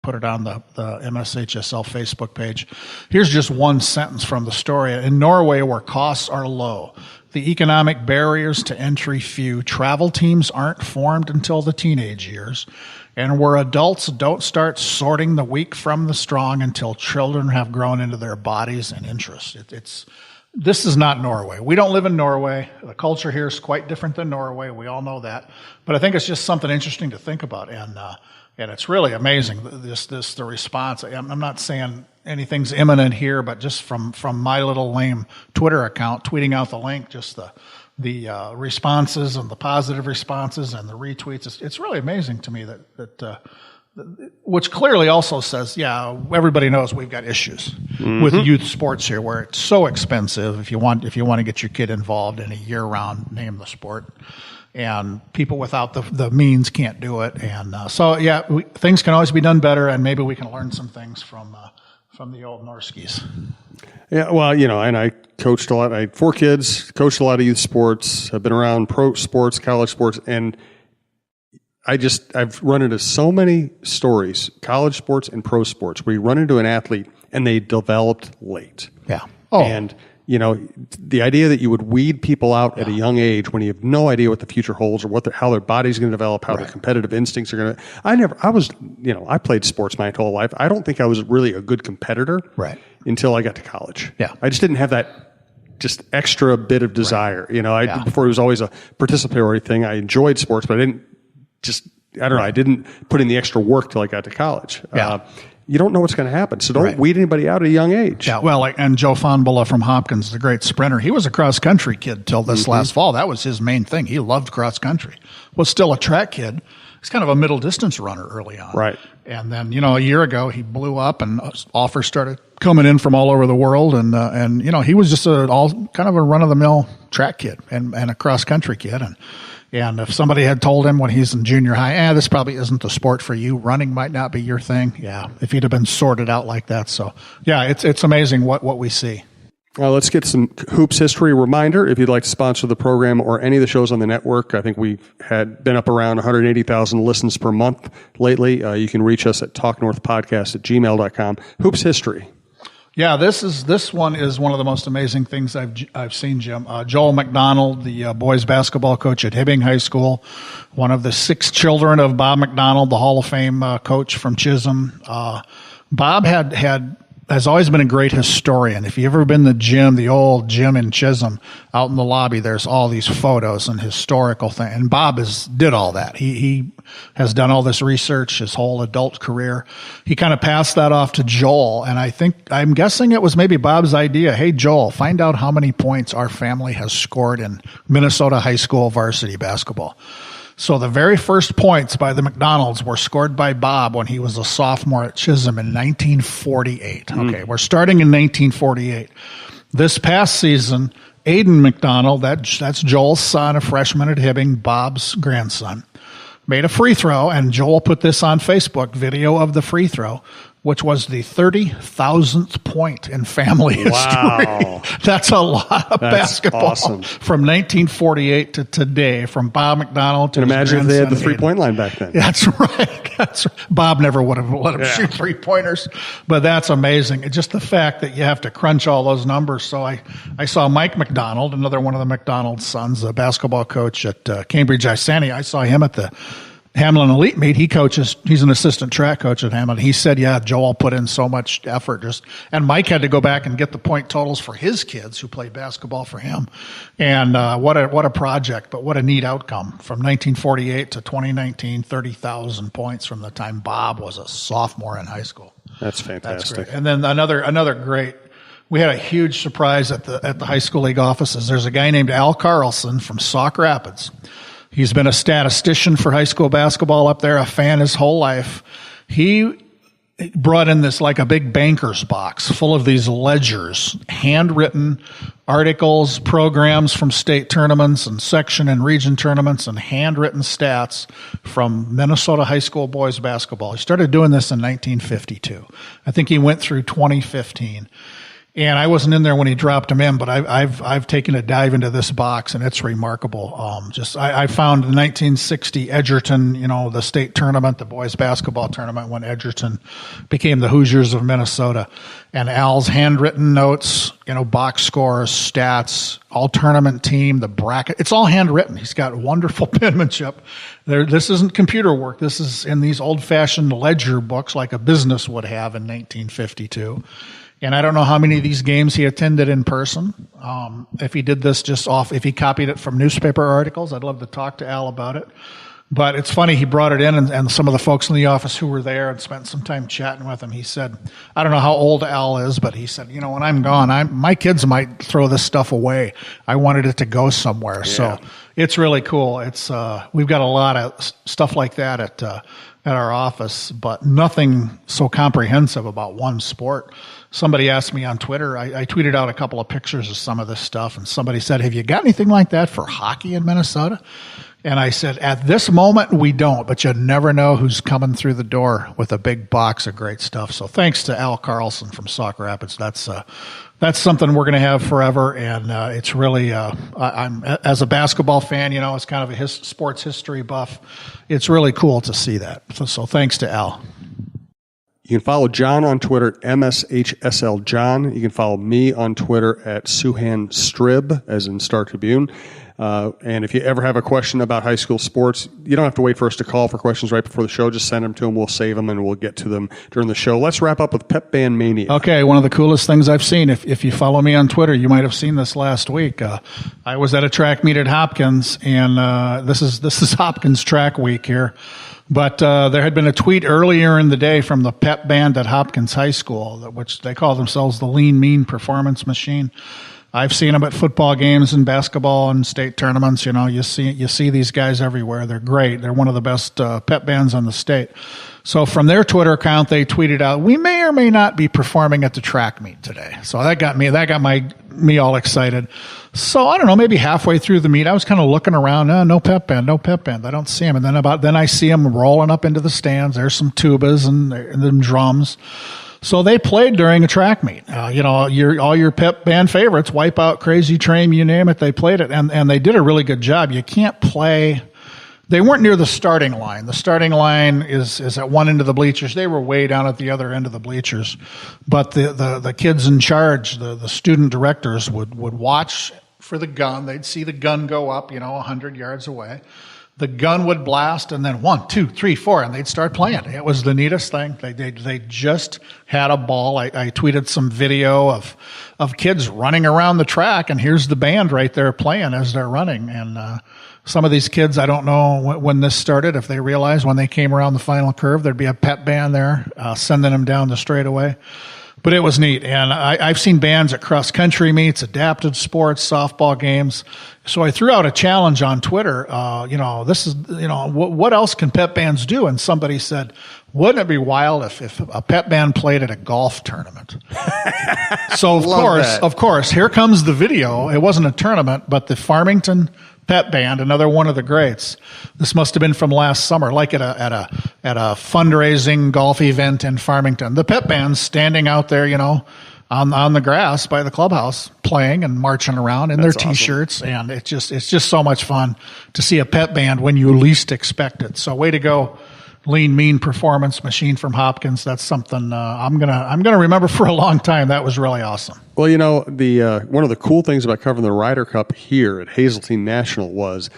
put it on the MSHSL Facebook page. Here's just one sentence from the story. In Norway, where costs are low, the economic barriers to entry few, travel teams aren't formed until the teenage years, and where adults don't start sorting the weak from the strong until children have grown into their bodies and interests. This is not Norway. We don't live in Norway. The culture here is quite different than Norway. We all know that. But I think it's just something interesting to think about. And it's really amazing, the response. I'm not saying anything's imminent here, but just from my little lame Twitter account, tweeting out the link, just the responses and the positive responses and the retweets. It's really amazing to me that which clearly also says, yeah, everybody knows we've got issues with youth sports here, where it's so expensive. If you want to get your kid involved in a year-round, name the sport, and people without the means can't do it. And things can always be done better, and maybe we can learn some things from the old Norskies. Yeah, well, and I coached a lot. I had 4 kids, coached a lot of youth sports. I've been around pro sports, college sports, and I've run into so many stories, college sports and pro sports, where you run into an athlete and they developed late. Yeah. Oh. And, the idea that you would weed people out at a young age when you have no idea what the future holds or how their body's going to develop, how their competitive instincts are going to. I played sports my whole life. I don't think I was really a good competitor until I got to college. Yeah. I just didn't have that just extra bit of desire. Before it was always a participatory thing. I enjoyed sports, but I didn't put in the extra work till I got to college. Yeah. You don't know what's going to happen, so don't weed anybody out at a young age. Yeah, well, and Joe Fonbola from Hopkins, the great sprinter, he was a cross-country kid till this last fall. That was his main thing. He loved cross-country. Was still a track kid. He's kind of a middle-distance runner early on. Right. And then, a year ago, he blew up, and offers started coming in from all over the world, and he was just kind of a run-of-the-mill track kid and a cross-country kid, and if somebody had told him when he's in junior high, this probably isn't the sport for you, running might not be your thing. Yeah, if he'd have been sorted out like that. So, yeah, it's amazing what we see. Well, let's get some hoops history reminder. If you'd like to sponsor the program or any of the shows on the network, I think we've been up around 180,000 listens per month lately. You can reach us at talknorthpodcast@gmail.com. Hoops history. Yeah, this one is one of the most amazing things I've seen, Jim. Joel McDonald, the boys basketball coach at Hibbing High School, one of the 6 children of Bob McDonald, the Hall of Fame coach from Chisholm. Bob has always been a great historian. If you've ever been to the gym, the old gym in Chisholm, out in the lobby, there's all these photos and historical things. And Bob did all that. He has done all this research his whole adult career. He kind of passed that off to Joel. And I'm guessing it was maybe Bob's idea. Hey, Joel, find out how many points our family has scored in Minnesota high school varsity basketball. So the very first points by the McDonalds were scored by Bob when he was a sophomore at Chisholm in 1948. Okay, we're starting in 1948. This past season, Aiden McDonald, that's Joel's son, a freshman at Hibbing, Bob's grandson, made a free throw, and Joel put this on Facebook, video of the free throw, which was the 30,000th point in family history. Wow. That's a lot of basketball. Awesome. From 1948 to today, from Bob McDonald to and imagine if they had the Aiden. three-point line back then. That's right. Bob never would have let him shoot three-pointers, but that's amazing. It's just the fact that you have to crunch all those numbers. So I saw Mike McDonald, another one of the McDonald sons, a basketball coach at Cambridge Isani. I saw him at the Hamlin Elite Meet. He's an assistant track coach at Hamlin. He said, Joel put in so much effort. And Mike had to go back and get the point totals for his kids who played basketball for him. And what a project, but what a neat outcome. From 1948 to 2019, 30,000 points from the time Bob was a sophomore in high school. That's fantastic. That's great. And then another great, we had a huge surprise at the high school league offices. There's a guy named Al Carlson from Sauk Rapids. He's been a statistician for high school basketball up there, a fan his whole life. He brought in this like a big banker's box full of these ledgers, handwritten articles, programs from state tournaments and section and region tournaments, and handwritten stats from Minnesota high school boys basketball. He started doing this in 1952. I think he went through 2015. And I wasn't in there when he dropped them in, but I've taken a dive into this box, and it's remarkable. I found the 1960 Edgerton, the state tournament, the boys basketball tournament, when Edgerton became the Hoosiers of Minnesota, and Al's handwritten notes, box scores, stats, all tournament team, the bracket. It's all handwritten. He's got wonderful penmanship. This isn't computer work. This is in these old-fashioned ledger books like a business would have in 1952. And I don't know how many of these games he attended in person. If he did this if he copied it from newspaper articles, I'd love to talk to Al about it. But it's funny, he brought it in, and some of the folks in the office who were there and spent some time chatting with him, he said, I don't know how old Al is, but he said, when I'm gone, my kids might throw this stuff away. I wanted it to go somewhere. Yeah. So it's really cool. We've got a lot of stuff like that at our office, but nothing so comprehensive about one sport. Somebody asked me on Twitter, I tweeted out a couple of pictures of some of this stuff, and somebody said, have you got anything like that for hockey in Minnesota? And I said, at this moment, we don't, but you never know who's coming through the door with a big box of great stuff. So thanks to Al Carlson from Sauk Rapids. That's something we're going to have forever, and it's really, I'm as a basketball fan, as kind of a sports history buff, it's really cool to see that. So thanks to Al. You can follow John on Twitter, MSHSLJohn. You can follow me on Twitter at Suhan Strib, as in Star Tribune. And if you ever have a question about high school sports, you don't have to wait for us to call for questions right before the show. Just send them to him. We'll save them, and we'll get to them during the show. Let's wrap up with Pep Band Mania. Okay, one of the coolest things I've seen. If you follow me on Twitter, you might have seen this last week. I was at a track meet at Hopkins, and this is Hopkins track week here. But there had been a tweet earlier in the day from the pep band at Hopkins High School, which they call themselves the Lean Mean Performance Machine. I've seen them at football games and basketball and state tournaments. You see these guys everywhere. They're great. They're one of the best pep bands on the state. So from their Twitter account, they tweeted out, "We may or may not be performing at the track meet today." So that got me all excited. So I don't know, maybe halfway through the meet, I was kind of looking around. No pep band. I don't see them. And then I see them rolling up into the stands. There's some tubas and them drums. So they played during a track meet. All your pep band favorites, Wipeout, Crazy Train, you name it, they played it. And they did a really good job. You can't play. They weren't near the starting line. The starting line is at one end of the bleachers. They were way down at the other end of the bleachers. But the kids in charge, the student directors would watch for the gun. They'd see the gun go up, 100 yards away. The gun would blast, and then 1, 2, 3, 4, and they'd start playing. It was the neatest thing. They just had a ball. I tweeted some video of kids running around the track, and here's the band right there playing as they're running. And some of these kids, I don't know when this started, if they realized when they came around the final curve, there'd be a pep band there sending them down the straightaway. But it was neat, and I've seen bands at cross-country meets, adaptive sports, softball games. So I threw out a challenge on Twitter. What else can pep bands do? And somebody said, wouldn't it be wild if a pep band played at a golf tournament? So of course, here comes the video. It wasn't a tournament, but the Farmington pep band, another one of the greats. This must have been from last summer, like at a fundraising golf event in Farmington. The pep band's standing out there, on the grass by the clubhouse, playing and marching around in their T-shirts, awesome. And it's just so much fun to see a pep band when you least expect it. So way to go, Lean Mean Performance Machine from Hopkins. That's something I'm gonna remember for a long time. That was really awesome. Well, the one of the cool things about covering the Ryder Cup here at Hazeltine National was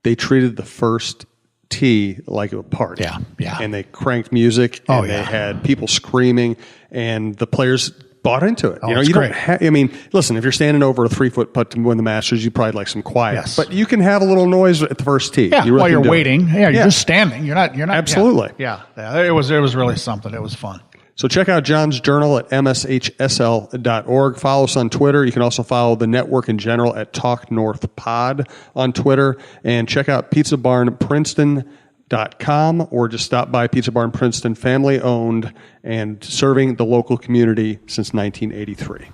they treated the first tee like a party. Yeah. And they cranked music, and they had people screaming, and the players bought into it. You don't listen, if you're standing over a 3-foot putt to win the Masters, you probably like some quiet. Yes. But you can have a little noise at the first tee. Yeah, while you're waiting. You're just standing. You're not. Absolutely. Yeah. It was really something. It was fun. So check out John's journal at mshsl.org. Follow us on Twitter. You can also follow the network in general at Talk North Pod on Twitter. And check out Pizza Barn Princeton.com, or just stop by Pizza Barn Princeton, family owned and serving the local community since 1983.